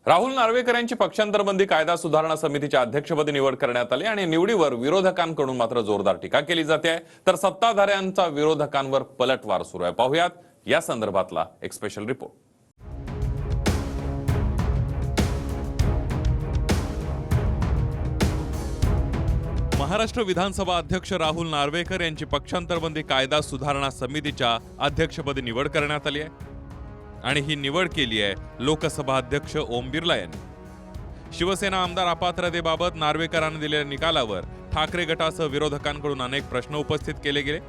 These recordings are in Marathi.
राहुल नार्वेकर यांची पक्षांतरबंदी कायदा सुधारणा समितीच्या अध्यक्षपदी निवड करण्यात आली आणि निवडीवर विरोधकांकडून मात्र जोरदार टीका केली जाते तर सत्ताधाऱ्यांचा विरोधकांवर पलटवार सुरू आहे। पाहुयात या संदर्भातला एक स्पेशल रिपोर्ट। महाराष्ट्र विधानसभा अध्यक्ष राहुल नार्वेकर यांची पक्षांतरबंदी कायदा सुधारणा समितीच्या अध्यक्षपदी निवड करण्यात आली आहे आणि ही निवड केली आहे लोकसभा अध्यक्ष ओम बिर्ला यांनी। शिवसेना आमदार अपात्रतेबाबत नार्वेकरांनी दिलेल्या निकालावर ठाकरे गटासह विरोधकांकडून अनेक प्रश्न उपस्थित केले गेले।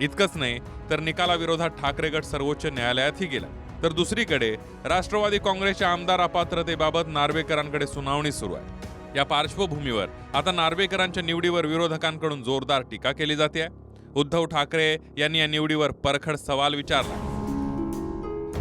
इतकंच नाही तर निकालाविरोधात ठाकरे गट सर्वोच्च न्यायालयातही गेला। तर दुसरीकडे राष्ट्रवादी काँग्रेसच्या आमदार अपात्रतेबाबत नार्वेकरांकडे सुनावणी सुरू आहे। या पार्श्वभूमीवर आता नार्वेकरांच्या निवडीवर विरोधकांकडून जोरदार टीका केली जाते। उद्धव ठाकरे यांनी या निवडीवर परखड सवाल विचारला।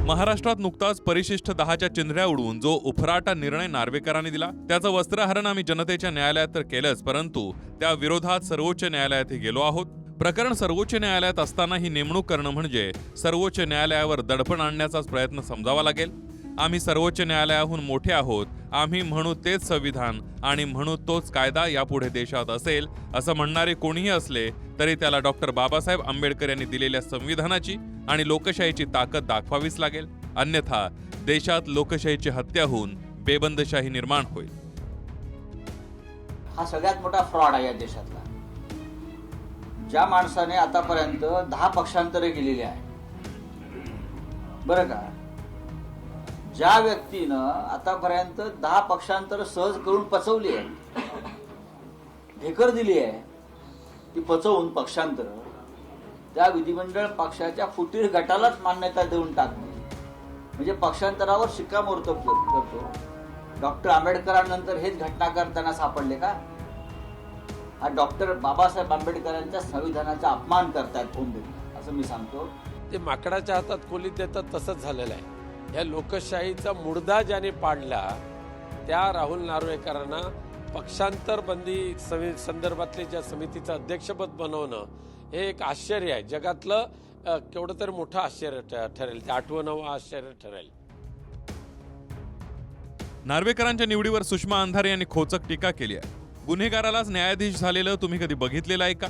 महाराष्ट्रात नुकताच परिशिष्ट 10च्या चिंध्या उडवून जो उफराटा निर्णय नार्वेकरांनी दिला त्याचं वस्त्रहरण आम्ही जनतेच्या न्यायालयात तर केलंच, परंतु त्या विरोधात सर्वोच्च न्यायालयातही गेलो आहोत। प्रकरण सर्वोच्च न्यायालयात असताना ही नेमणूक करणं म्हणजे सर्वोच्च न्यायालयावर दडपण आणण्याचाच प्रयत्न समजावा लागेल। आम्ही सर्वोच्च न्यायालयाहून मोठे आहोत, आम्ही म्हणू तेच संविधान आणि म्हणू तोच कायदा यापुढे देशात असेल असं म्हणणारे कोणीही असले तरी त्याला डॉक्टर बाबासाहेब आंबेडकर यांनी दिलेल्या संविधानाची आणि लोकशाहीची ताकद दाखवावीच लागेल, अन्यथा देशात लोकशाहीची हत्या होऊन बेबंदशाही निर्माण होईल। हा सगळ्यात मोठा फ्रॉड आहे या देशातला। ज्या माणसाने आतापर्यंत 10 पक्षांतरे केलेली आहे, बरं का, ज्या व्यक्तीनं आतापर्यंत 10 पक्षांतर सहज करून पचवली आहे, ढेकर दिली आहे, ती पचवून पक्षांतर त्या विधिमंडळ पक्षाच्या फुटीर गटालाच मान्यता देऊन टाकणे म्हणजे पक्षांतरावर शिक्कामोर्तब करतो। डॉक्टर आंबेडकरांनंतर हेच घटना करताना सापडले का? हा डॉक्टर बाबासाहेब आंबेडकरांच्या संविधानाचा अपमान करतायत ओम बिर्ला, असं मी सांगतो। ते माकडाच्या हातात कोलीत देतात तसंच झालेलं आहे। या लोकशाहीचा मुर्दा ज्याने पाडला त्या राहुल नार्वेकरांना पक्षांतर बंदी संदर्भातले ज्या समितीचं अध्यक्षपद बनवणं हे एक आश्चर्य आहे। जगातलं केवढं तरी मोठं आश्चर्य ठरेल, ते 8वं आश्चर्य ठरेल। नार्वेकरांच्या निवडीवर सुषमा अंधारे यांनी खोचक टीका केली आहे। गुन्हेगारालाच न्यायाधीश झालेलं तुम्ही कधी बघितलेलं आहे का?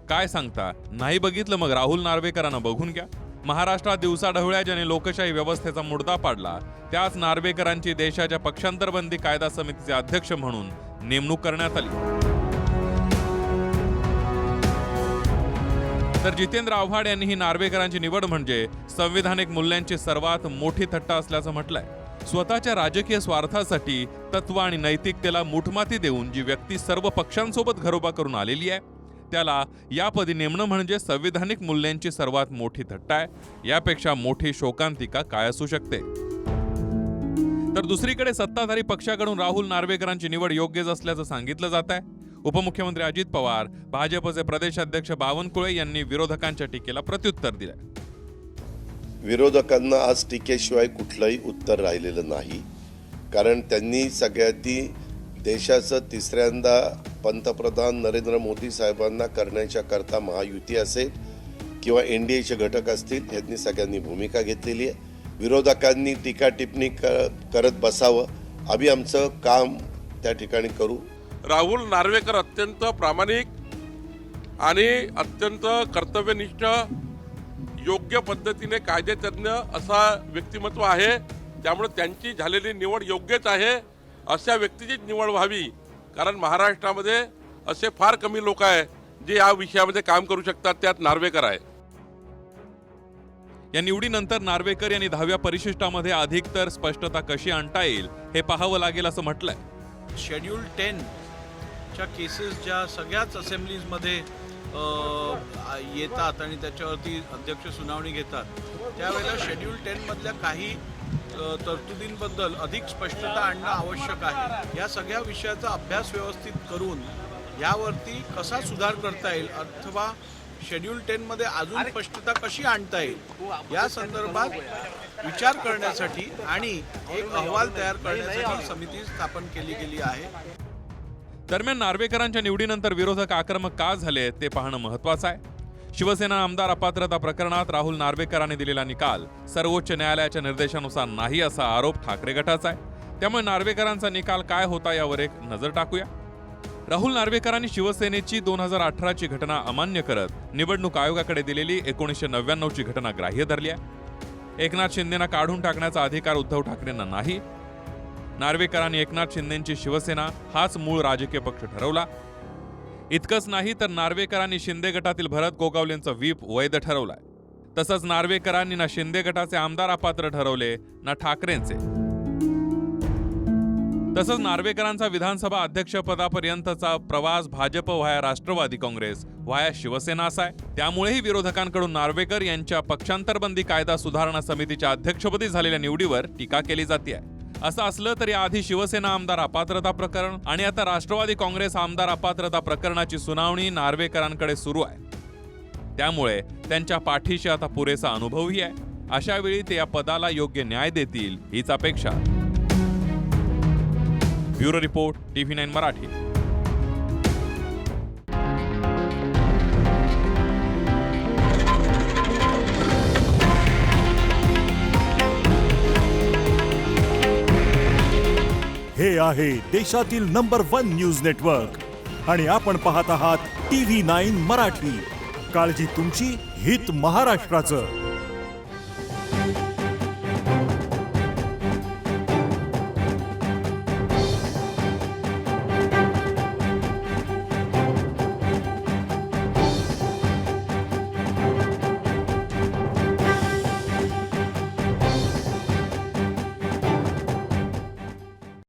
काय सांगता? नाही बघितलं मग राहुल नार्वेकरांना बघून घ्या। महाराष्ट्रात दिवसाढवळ्या ज्याने लोकशाही व्यवस्थेचा मुर्दा पाडला त्याच नार्वेकरांची देशाच्या पक्षांतरबंदी कायदा समितीचे अध्यक्ष म्हणून नेमणूक करण्यात आली। तर जितेंद्र आव्हाड यांनी ही नार्वेकरांची निवड म्हणजे संविधानिक मूल्यांची सर्वात मोठी थट्टा असल्याचं म्हटलंय। स्वतःच्या राजकीय स्वार्थासाठी तत्व आणि नैतिकतेला मुठमाती देऊन जी व्यक्ती सर्व पक्षांसोबत घरोबा करून आलेली आहे त्याला यापदी नेमणं म्हणजे संविधानिक मूल्यांची सर्वात मोठी थट्टा आहे। यापेक्षा मोठी शोकांतिका काय असू शकते? तर दुसरीकडे सत्ताधारी पक्षाकडून राहुल नार्वेकरांची निवड योग्यच असल्याचं सांगितलं जात आहे। उपमुख्यमंत्री अजित पवार, भाजपचे प्रदेशाध्यक्ष बावनकुळे यांनी विरोधकांच्या टीकेला प्रत्युत्तर दिलंय। विरोधकांना आज टीकेशिवाय कुठलंही उत्तर राहिलेलं नाही, कारण त्यांनी सगळ्यांनी देशाचं तिसऱ्यांदा पंतप्रधान नरेंद्र मोदी साहेबांना करण्याच्या करता महायुती असेल किंवा एनडीएचे घटक असतील यांनी सगळ्यांनी भूमिका घेतलेली आहे। विरोधकांनी टीका टिप्पणी करत बसावं, आम्ही आमचं काम त्या ठिकाणी करू। राहुल नार्वेकर अत्यंत प्रामाणिक आणि अत्यंत कर्तव्यनिष्ठ योग्य पद्धतीने कायदेतज्ञ असा व्यक्तिमत्व आहे, त्यामुळे त्यांची झालेली निवड योग्यच आहे। अशा व्यक्तीचीच निवड व्हावी, कारण महाराष्ट्रामध्ये असे फार कमी लोक आहेत जे या विषयामध्ये काम करू शकतात, त्यात नार्वेकर आहे। या निवडीनंतर नार्वेकर यांनी 10व्या परिशिष्टामध्ये अधिकतर स्पष्टता कशी आणता येईल हे पाहावं लागेल असं म्हटलंय। शेड्यूल 10 च्या केसेस ज्या सगळ्याच असेंब्लीजमध्ये येतात आणि त्याच्यावरती अध्यक्ष सुनावणी घेतात, त्यावेळेला शेड्यूल 10 मधल्या काही तरतुदींबद्दल अधिक स्पष्टता आणणं आवश्यक आहे। या सगळ्या विषयाचा अभ्यास व्यवस्थित करून यावरती कसा सुधार करता येईल अथवा शेड्यूल 10 मध्ये अजून स्पष्टता कशी आणता येईल या संदर्भात विचार करण्यासाठी आणि एक अहवाल तयार करण्यासाठी समिती स्थापन केली गेली आहे। दरम्यान नार्वेकरांच्या निवडीनंतर विरोधक आक्रमक का झाले ते पाहणं महत्त्वाचं आहे। शिवसेना आमदार अपात्रता प्रकरणात राहुल नार्वेकरांनी दिलेला निकाल सर्वोच्च न्यायालयाच्या निर्देशानुसार नाही असा आरोप ठाकरे गटाचा आहे। त्यामुळे नार्वेकरांचा निकाल काय होता यावर एक नजर टाकूया. राहुल नार्वेकरांनी शिवसेनेची 2018ची घटना अमान्य करत निवडणूक आयोगाकडे दिलेली 1999ची घटना ग्राह्य धरली आहे. एकनाथ शिंदेना काढून टाकण्याचा अधिकार उद्धव ठाकरेंना नाही. नार्वेकरांनी एकनाथ शिंदेची शिवसेना हाच मूळ राजकीय पक्ष ठरवला. इतकंच नाही तर नार्वेकरांनी शिंदे गटातील भरत गोगावलेंचं व्हीप वैध ठरवलाय. तसंच नार्वेकरांनी ना शिंदे गटाचे आमदार अपात्र ठरवले ना ठाकरेंचे. तसंच नार्वेकरांचा विधानसभा अध्यक्षपदापर्यंतचा प्रवास भाजप व्हाया राष्ट्रवादी काँग्रेस व्हाया शिवसेना असा आहे. त्यामुळेही विरोधकांकडून नार्वेकर यांच्या पक्षांतरबंदी कायदा सुधारणा समितीच्या अध्यक्षपदी झालेल्या निवडीवर टीका केली जाते. असं असलं तरी आधी शिवसेना आमदार अपात्रता प्रकरण आणि आता राष्ट्रवादी काँग्रेस आमदार अपात्रता प्रकरणाची सुनावणी नार्वेकरांकडे सुरू आहे. त्यामुळे त्यांच्या पाठीशी आता पुरेसा अनुभवही आहे. अशा वेळी ते या पदाला योग्य न्याय देतील हीच अपेक्षा. Bureau report TV9 Marathi. हे आहे देशातील नंबर 1 न्यूज नेटवर्क आणि आपण पाहत आहात TV9 मराठी. काळजी तुमची, हित महाराष्ट्राचं.